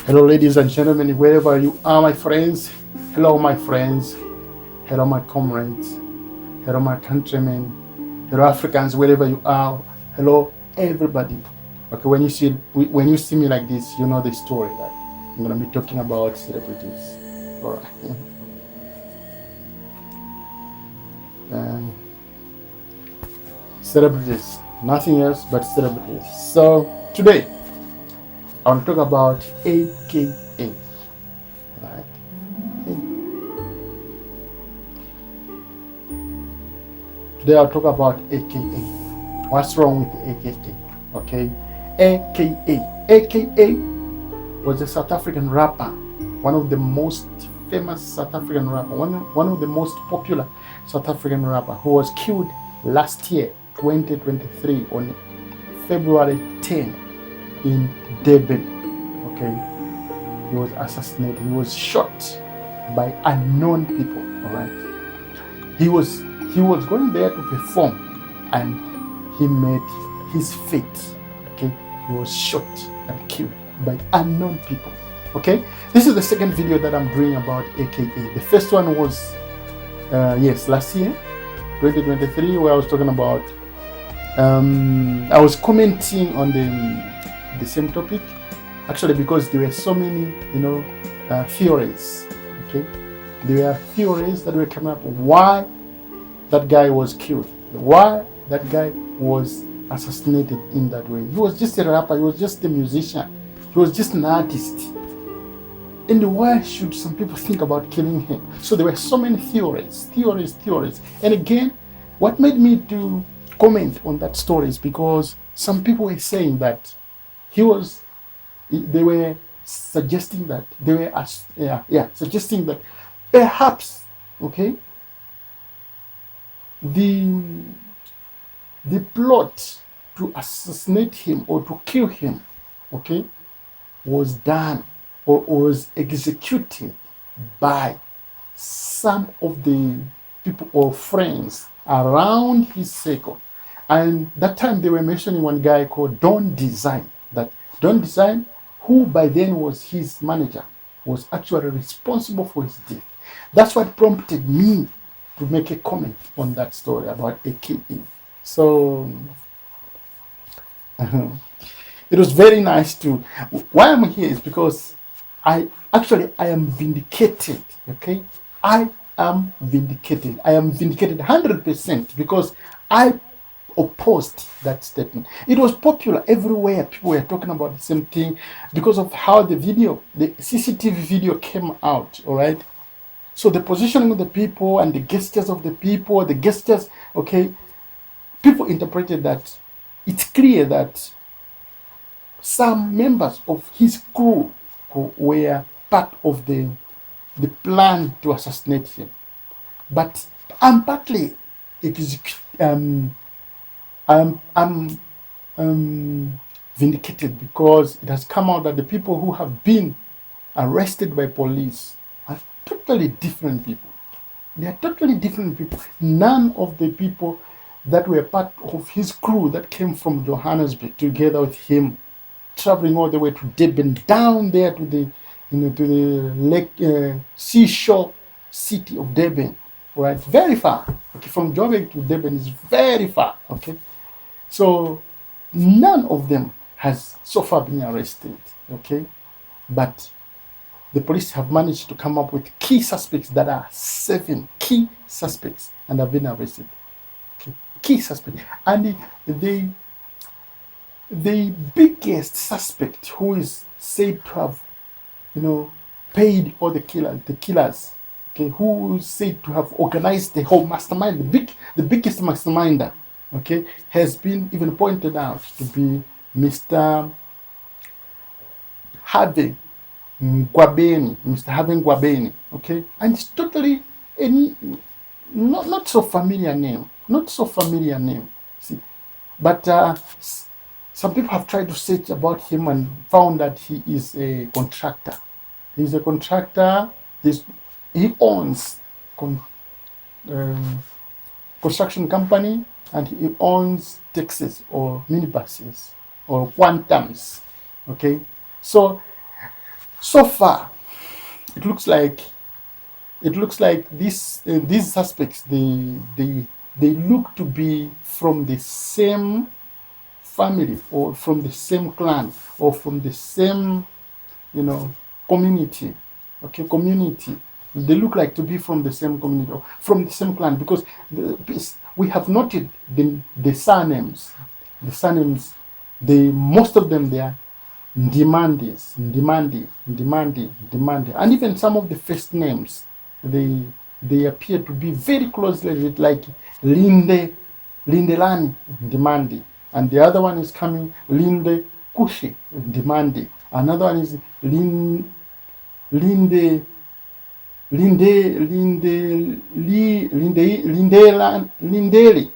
Hello, ladies and gentlemen, wherever you are, my friends. Hello, my friends. Hello, my comrades. Hello, my countrymen. Hello, Africans, wherever you are. Hello, everybody. Okay, when you see me like this, you know the story that I'm gonna be talking about celebrities. All right. And celebrities, nothing else but celebrities. So today, I want to talk about AKA. Right. Today I'll talk about AKA. What's wrong with AKA? Okay, AKA was a South African rapper, one of the most famous South African rapper, one of the most popular South African rapper, who was killed last year, 2023, on February 10 in Durban. Okay, he was assassinated. He was shot by unknown people. All right, he was going there to perform, and he met his fate. Okay, he was shot and killed by unknown people. Okay, this is the second video that I'm doing about AKA. The first one was last year, 2023, where I was talking about I was commenting on the same topic, actually, because there were so many theories. Okay, there were theories that were coming up why that guy was killed, why that guy was assassinated in that way. He was just a rapper, he was just a musician, he was just an artist. And why should some people think about killing him? So there were so many theories. And again, what made me to comment on that story is because some people were saying that they were suggesting that perhaps, okay, the plot to assassinate him or to kill him, okay, was done or was executed by some of the people or friends around his circle. And that time they were mentioning one guy called Don Design. That Don Design, who by then was his manager, was actually responsible for his death. That's what prompted me to make a comment on that story about AKA. So it was very nice to. Why I'm here is because I am vindicated. Okay, I am vindicated. I am vindicated 100% because I opposed that statement. It was popular everywhere. People were talking about the same thing because of how the CCTV video came out. All right. So the positioning of the people and the gestures of the people, okay, people interpreted that it's clear that some members of his crew who were part of the plan to assassinate him. But I'm partly vindicated because it has come out that the people who have been arrested by police are totally different people. They are totally different people. None of the people that were part of his crew that came from Johannesburg together with him, traveling all the way to Durban, down there to the lake seashore city of Durban, right? Very far. Okay, from Joburg to Durban is very far. Okay, so none of them has so far been arrested. Okay, but the police have managed to come up with key suspects that are 7 key suspects and have been arrested. Okay. Key suspects. And the biggest suspect who is said to have, paid all the killers, okay, who is said to have organized the whole mastermind, the biggest masterminder, okay, has been even pointed out to be Mr. Harvey Gwabeni, okay, and it's totally not so familiar name, See, but some people have tried to search about him and found that he is a contractor. He's a contractor. He owns construction company, and he owns taxis or minibuses or quantums. Okay, so So far, it looks like these suspects, they look to be from the same family, or from the same clan, or from the same, you know, community. Okay, community. They look like to be from the same community or from the same clan, because we have noted the surnames. The surnames, most of them, they are Ndimandi, and even some of the first names, they appear to be very closely related, like Lindelani Ndimandi, and the other one is coming Linde Kushi Ndimandi. Another one is Linde Lindeli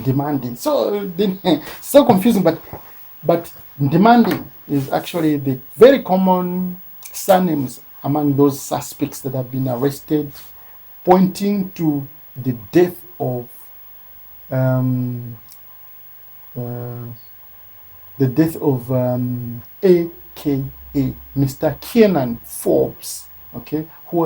demanding. So then, so confusing, but demanding is actually the very common surnames among those suspects that have been arrested, pointing to the death of AKA Mr. Kenan Forbes, okay, who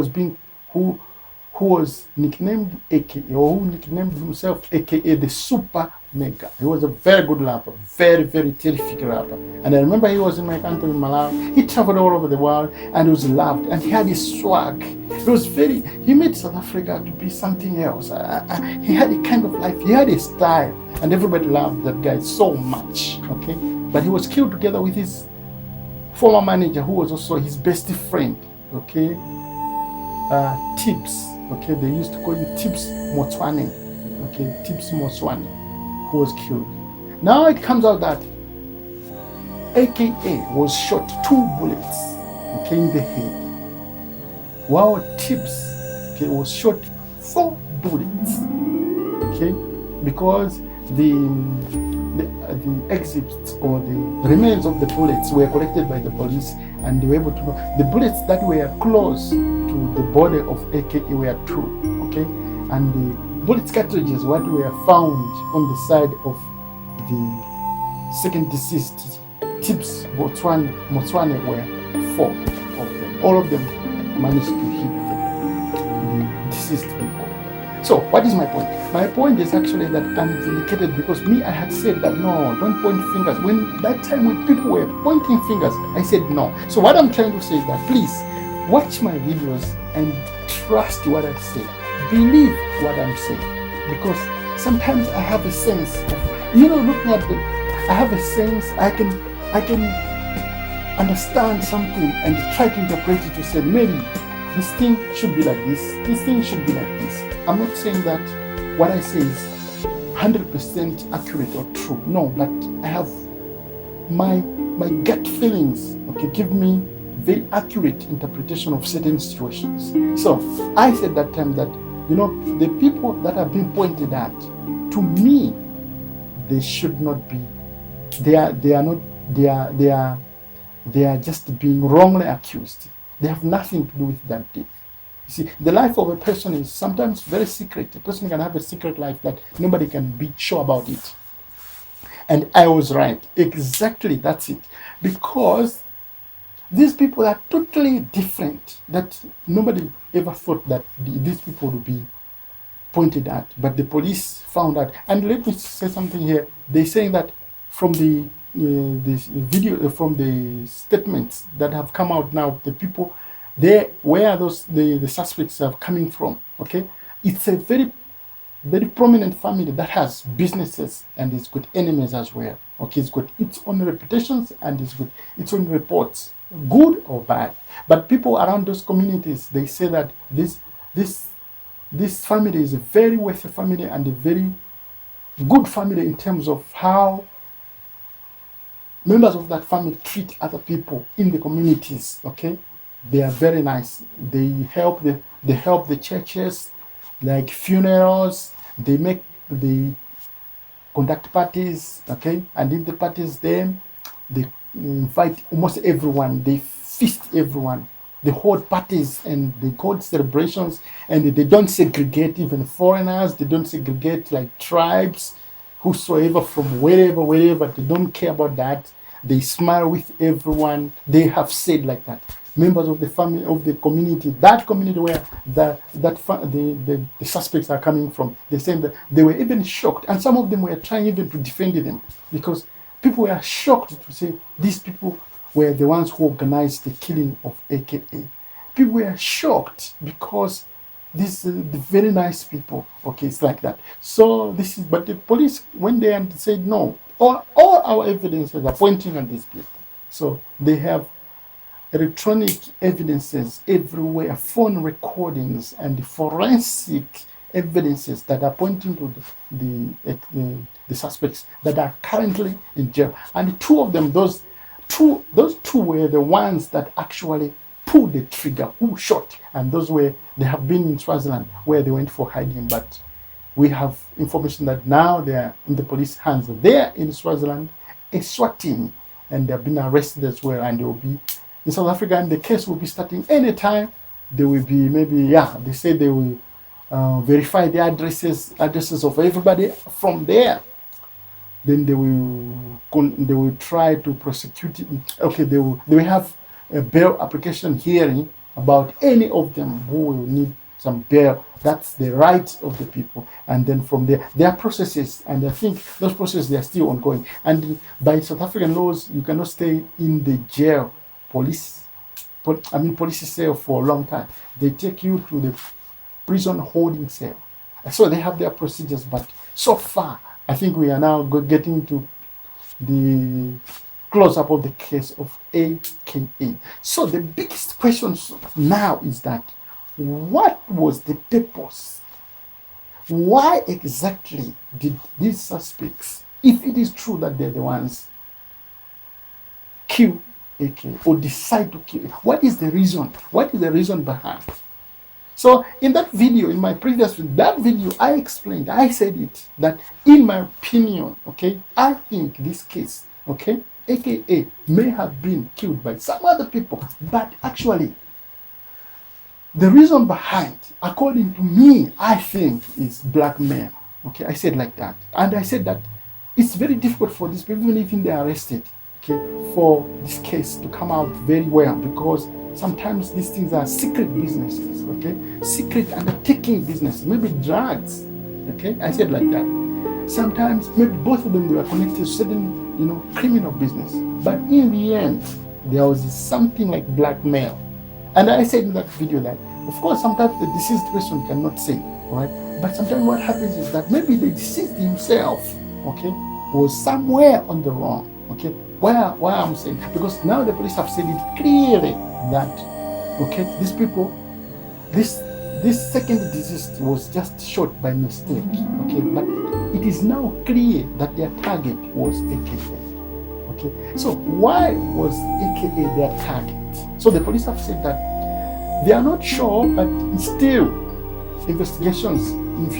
was nicknamed AKA, or who nicknamed himself AKA the Super Mega. He was a very good rapper, very, very terrific rapper. And I remember he was in my country, in Malawi. He traveled all over the world and was loved. And he had his swag. He made South Africa to be something else. He had a kind of life, he had a style. And everybody loved that guy so much, okay? But he was killed together with his former manager, who was also his best friend, okay? Tibbs, okay? They used to call him Tibbs Motswane, okay? Tibbs Motswane, who was killed. Now it comes out that AKA was shot 2 bullets, okay, in the head, while Tibbs, okay, was shot 4 bullets, okay, because the exhibits or the remains of the bullets were collected by the police, and they were able to know the bullets that were close to the body of AKA were 2, okay, and the bullet cartridges what were found on the side of the second deceased Tibbs Motswane were 4 of them. All of them managed to hit the deceased people. So what is my point? My point is actually that I'm vindicated, because I had said that no, don't point fingers. When people were pointing fingers, I said no. So what I'm trying to say is that please watch my videos and trust what I say. Believe what I'm saying, because sometimes I have a sense of, looking at them, I have a sense, I can understand something and try to interpret it to say, maybe this thing should be like this thing should be like this. I'm not saying that what I say is 100% accurate or true. No, but I have my gut feelings, okay, give me very accurate interpretation of certain situations. So I said that time that, the people that are being pointed at, to me, they should not be, they are just being wrongly accused. They have nothing to do with that death. You see, the life of a person is sometimes very secret. A person can have a secret life that nobody can be sure about it. And I was right. Exactly, that's it. Because these people are totally different, that nobody ever thought that these people would be pointed at. But the police found out. And let me say something here. They're saying that from the this video, from the statements that have come out now, the people, where the suspects are coming from, okay? It's a very, very prominent family that has businesses and it's got enemies as well, okay? It's got its own reputations and it's got its own reports, good or bad. But people around those communities, they say that this family is a very wealthy family and a very good family in terms of how members of that family treat other people in the communities, okay? They are very nice. They help the churches, like funerals. They conduct parties, okay? And in the parties, they invite almost everyone. They feast everyone. They hold parties and they hold celebrations, and they don't segregate even foreigners. They don't segregate like tribes, whosoever from wherever. They don't care about that. They smile with everyone. They have said like that. Members of the family of the community, that community where the suspects are coming from, they said that they were even shocked, and some of them were trying even to defend them because people were shocked to say these people were the ones who organized the killing of AKA. People were shocked because these the very nice people. Okay, it's like that. So this is, but the police went there and said no. All our evidences are pointing at these people. So they have electronic evidences everywhere, phone recordings and forensic evidences that are pointing to the suspects that are currently in jail. And two of them, those two were the ones that actually pulled the trigger, who shot, and they have been in Swaziland where they went for hiding. But we have information that now they are in the police hands. They are in Swaziland, Eswatini, and they have been arrested as well, and they will be in South Africa, and the case will be starting anytime. They will be they say they will verify the addresses of everybody from there. Then they will try to prosecute it. Okay, they will have a bail application hearing about any of them who will need some bail. That's the right of the people. And then from there are processes, and I think those processes, they are still ongoing. And by South African laws, you cannot stay in the jail police cell for a long time. They take you to the prison holding cell. So they have their procedures, but so far, I think we are now getting to the close-up of the case of AKA. So the biggest question now is that, what was the purpose? Why exactly did these suspects, if it is true that they're the ones, kill AKA or decide to kill it? What is the reason? What is the reason behind? So in that video, in my previous video, I explained, I said it, that in my opinion, okay, I think this case, okay, AKA may have been killed by some other people, but actually the reason behind, according to me, I think is blackmail. Okay, I said like that. And I said that it's very difficult for these people, even if they're arrested, okay, for this case to come out very well, because sometimes these things are secret businesses, okay? Secret undertaking business, maybe drugs, okay? I said like that. Sometimes maybe both of them, they were connected to certain, criminal business. But in the end, there was something like blackmail. And I said in that video that, of course, sometimes the deceased person cannot say, right? But sometimes what happens is that maybe the deceased himself, okay, was somewhere on the wrong, okay? Why I'm saying, because now the police have said it clearly that, okay, these people, this second deceased was just shot by mistake, okay, but it is now clear that their target was AKA, okay. So why was AKA their target? So the police have said that they are not sure, but still investigations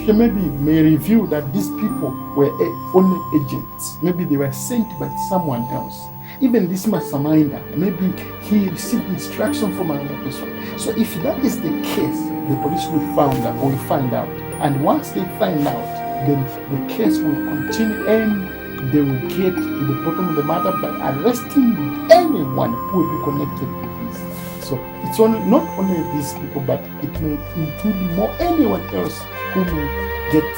maybe may reveal that these people were only agents. Maybe they were sent by someone else. Even this Masterminder, maybe he received instruction from another person. So if that is the case, the police will find out. And once they find out, then the case will continue and they will get to the bottom of the matter by arresting anyone who will be connected to this. So it's not only these people, but it may include more anyone else who may get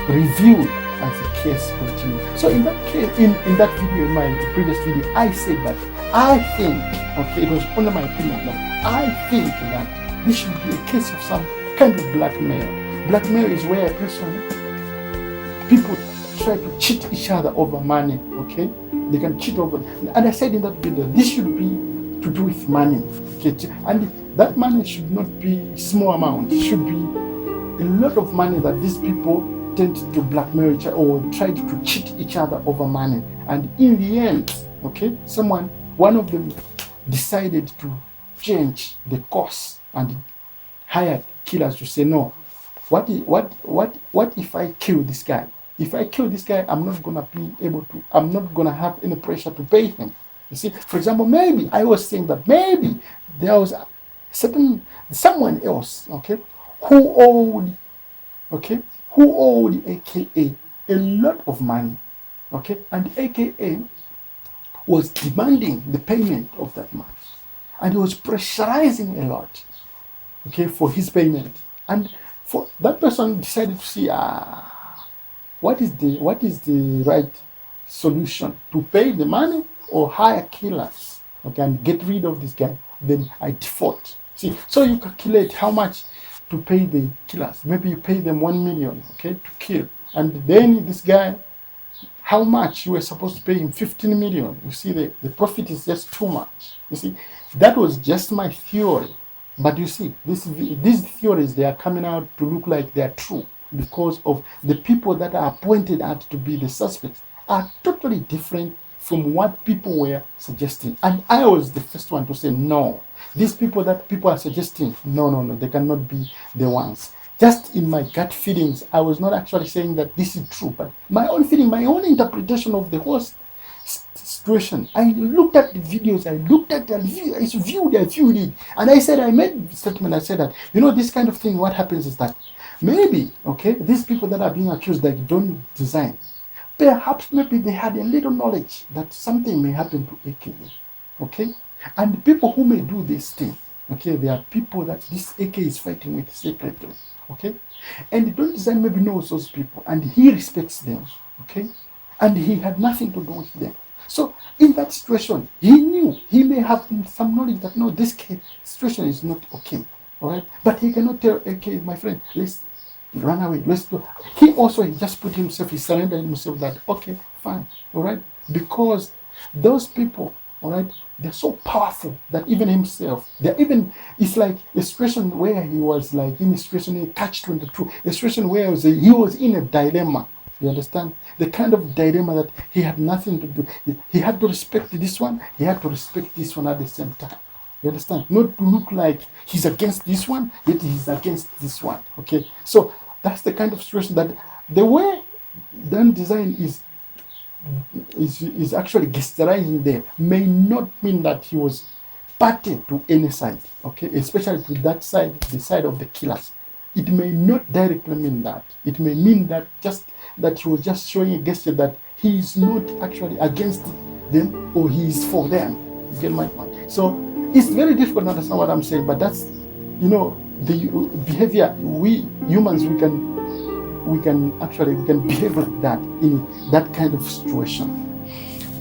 reviewed as the case continues. So in that case, in that video, in my previous video, I said that I think, okay, it was only my opinion, but I think that this should be a case of some kind of blackmail. Blackmail is where people try to cheat each other over money, okay? They can cheat over, and I said in that video, this should be to do with money, okay? And that money should not be small amount. It should be a lot of money that these people tend to blackmail each other or try to cheat each other over money. And in the end, okay, one of them decided to change the course and hired killers to say, no, what if I kill this guy? If I kill this guy, I'm not gonna have any pressure to pay him. You see, for example, maybe I was saying that maybe there was someone else, okay, who owed AKA a lot of money, okay, and AKA was demanding the payment of that man. And he was pressurizing a lot, okay, for his payment. And for that person decided to see, what is the right solution? To pay the money or hire killers, okay, and get rid of this guy? Then I default. See, so you calculate how much to pay the killers. Maybe you pay them 1 million, okay, to kill. And then this guy, how much you were supposed to pay him? 15 million. You see, the profit is just too much. You see, that was just my theory. But you see, these theories, they are coming out to look like they are true because of the people that are pointed at to be the suspects are totally different from what people were suggesting. And I was the first one to say, no, these people that people are suggesting, no, they cannot be the ones. Just in my gut feelings, I was not actually saying that this is true, but my own feeling, my own interpretation of the whole situation. I looked at the videos, I viewed it, and I said, I made a statement, I said that, this kind of thing, what happens is that maybe, okay, these people that are being accused that don't design, perhaps maybe they had a little knowledge that something may happen to AKA, okay? And the people who may do this thing, okay, they are people that this AK is fighting with secretly, okay? And the don't design maybe knows those people, and he respects them, okay? And he had nothing to do with them. So in that situation, he knew, he may have some knowledge that, no, this situation is not okay, all right? But he cannot tell AK, my friend, let's run away, let's go. He just put himself, he surrendered himself that, okay, fine, all right? Because those people, all right, they're so powerful that even himself, it's like a situation where he was like in a situation, catch-22, a situation where he was in a dilemma. You understand? The kind of dilemma that he had nothing to do. He had to respect this one, he had to respect this one at the same time. You understand? Not to look like he's against this one, yet he's against this one. Okay? So that's the kind of situation that the way Dan design is actually gestalizing there may not mean that he was party to any side, okay, especially to that side, the side of the killers. It may not directly mean that. It may mean that he was just showing a gesture that he is not actually against them or he is for them. You get my point? So it's very difficult to understand what I'm saying, but that's the behavior we humans we can behave like that in that kind of situation.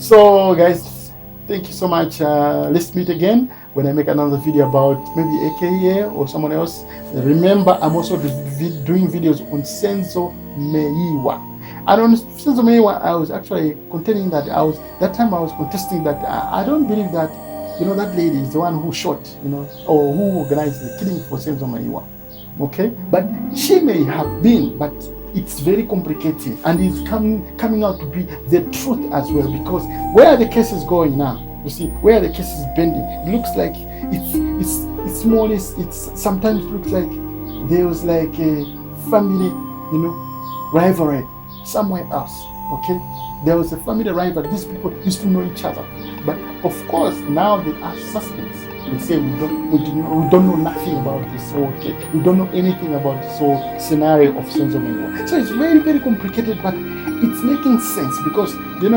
So guys, thank you so much. Let's meet again when I make another video about maybe AKA or someone else. Remember, I'm also doing videos on Senzo Meiwa. And on Senzo Meiwa, I was actually contending that I was contesting that I don't believe that that lady is the one who shot, or who organized the killing for Senzo Meiwa. Okay, but she may have been, but it's very complicated and it's coming out to be the truth as well, because where the case is going now, you see, where the case is bending, it looks like it's more, it's sometimes looks like there was like a family, rivalry somewhere else. Okay, there was a family rivalry. These people used to know each other, but of course now they are suspects. They say we don't know nothing about this whole case. We don't know anything about this whole scenario of Senzo Meiwa. So it's very, very complicated, but it's making sense because, if you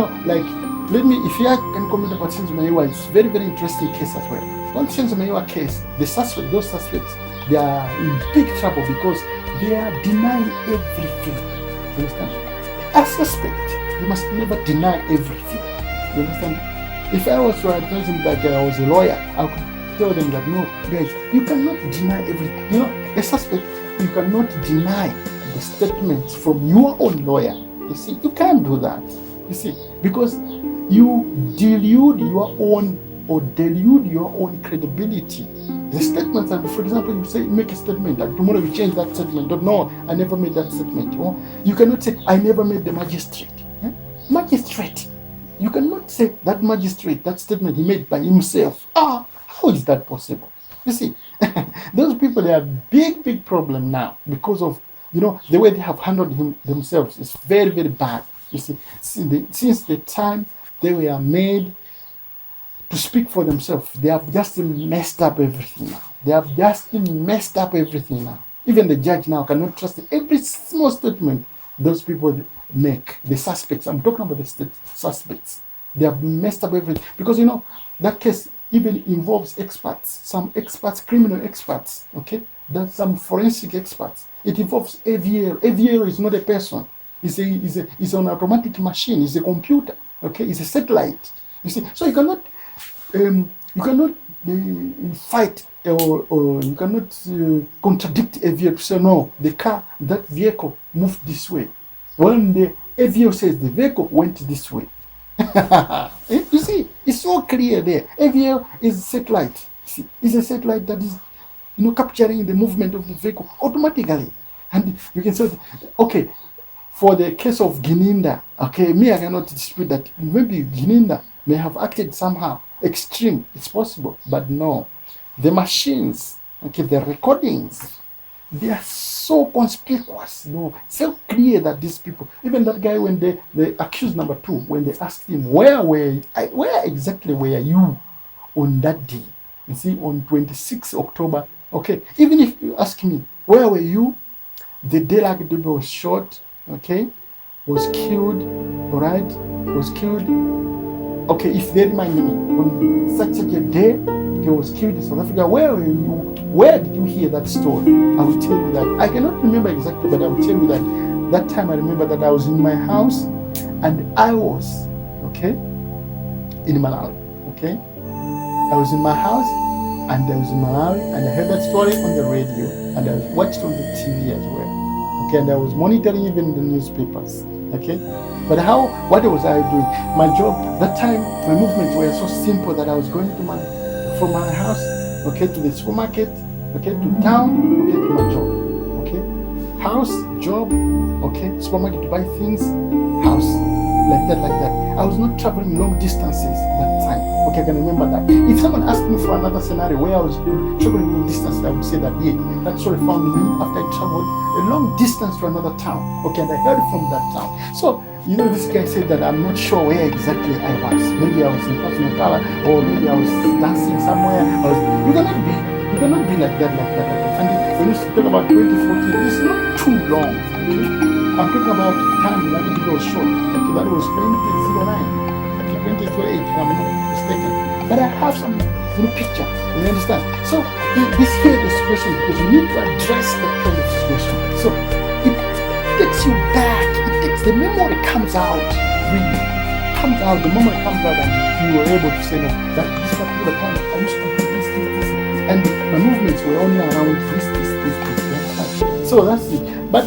can comment about Senzo Meiwa, it's very, very interesting case as well. On Senzo Meiwa case, those suspects, they are in big trouble because they are denying everything. You understand? A suspect, you must never deny everything. You understand? If I was to advise him that I was a lawyer, I could tell them that, no, guys, you cannot deny everything. A suspect, you cannot deny the statements from your own lawyer. You see, you can't do that. You see, because you delude your own credibility. The statements, and for example, you make a statement that tomorrow you change that statement. Don't know, I never made that statement. Or you cannot say, I never made the magistrate. Magistrate. You cannot say that magistrate, that statement he made by himself. How is that possible? You see, those people, they are big problem now because of, the way they have handled themselves is very, very bad. You see, since the time they were made to speak for themselves, they have just messed up everything now. Even the judge now cannot trust every small statement those people make. The suspects, I'm talking about the suspects. They have messed up everything. Because, you know, that case even involves experts, some experts, criminal experts, okay? There's some forensic experts. It involves AVL. AVL is not a person. It's an automatic machine. It's a computer, okay? It's a satellite. You see, so you cannot fight or you cannot contradict AVL to say, no, that vehicle moved this way. When the AVL says the vehicle went this way. You see, it's so clear there. AVL is a satellite. See, it's a satellite that is, you know, capturing the movement of the vehicle automatically. And you can say, okay, for the case of Gininda, okay, I cannot dispute that maybe Gininda may have acted somehow extreme. It's possible, but no. The machines, okay, the recordings, they are so conspicuous, you know, so clear that these people, even that guy, when the accused number 2, when they asked him, where exactly were you on that day? You see, on 26 October, okay, even if you ask me, where were you the day Lagdube was shot, okay, was killed, all right, was killed, okay, if they remind me, on such a day, he was killed in South Africa, where were you? Where did you hear that story? I will tell you that. I cannot remember exactly, but I will tell you that time I remember that I was in my house and I was, okay, in Malawi, okay? I was in my house and I was in Malawi and I heard that story on the radio and I watched on the TV as well, okay? And I was monitoring even the newspapers, okay? But what was I doing? My job, that time, my movements were so simple that I was going from my house, okay, to the supermarket, okay, to town, okay, to my job, okay, house, job, okay, supermarket to buy things, house, like that. I was not traveling long distances that time, okay, I can remember that. If someone asked me for another scenario where I was traveling long distances, I would say that, yeah, that story found me after I traveled a long distance to another town, okay, and I heard from that town. So, you know, this guy said that I'm not sure where exactly I was. Maybe I was in Personal Color, or maybe I was dancing somewhere. You cannot be like that. And when you talk about 2014, it's not too long. Okay? I'm talking about the time that it was short. Okay, that was 2009. Okay, 2008, if I'm not mistaken. But I have some picture. You understand? So this here is the situation because you need to address that kind of situation. So it takes you back. The memory comes out, really comes out. The moment it comes out, and you were able to say, no, that this particular time I used to do this, and my movements were only around this. So that's it. But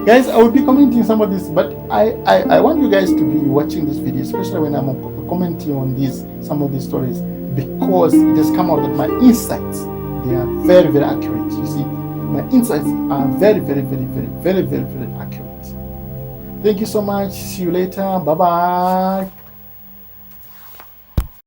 guys, I will be commenting some of this, but I want you guys to be watching this video, especially when I'm commenting on some of these stories, because it has come out that my insights, they are very, very accurate. You see, my insights are very, very, very, very, very, very, very accurate. Thank you so much. See you later. Bye-bye.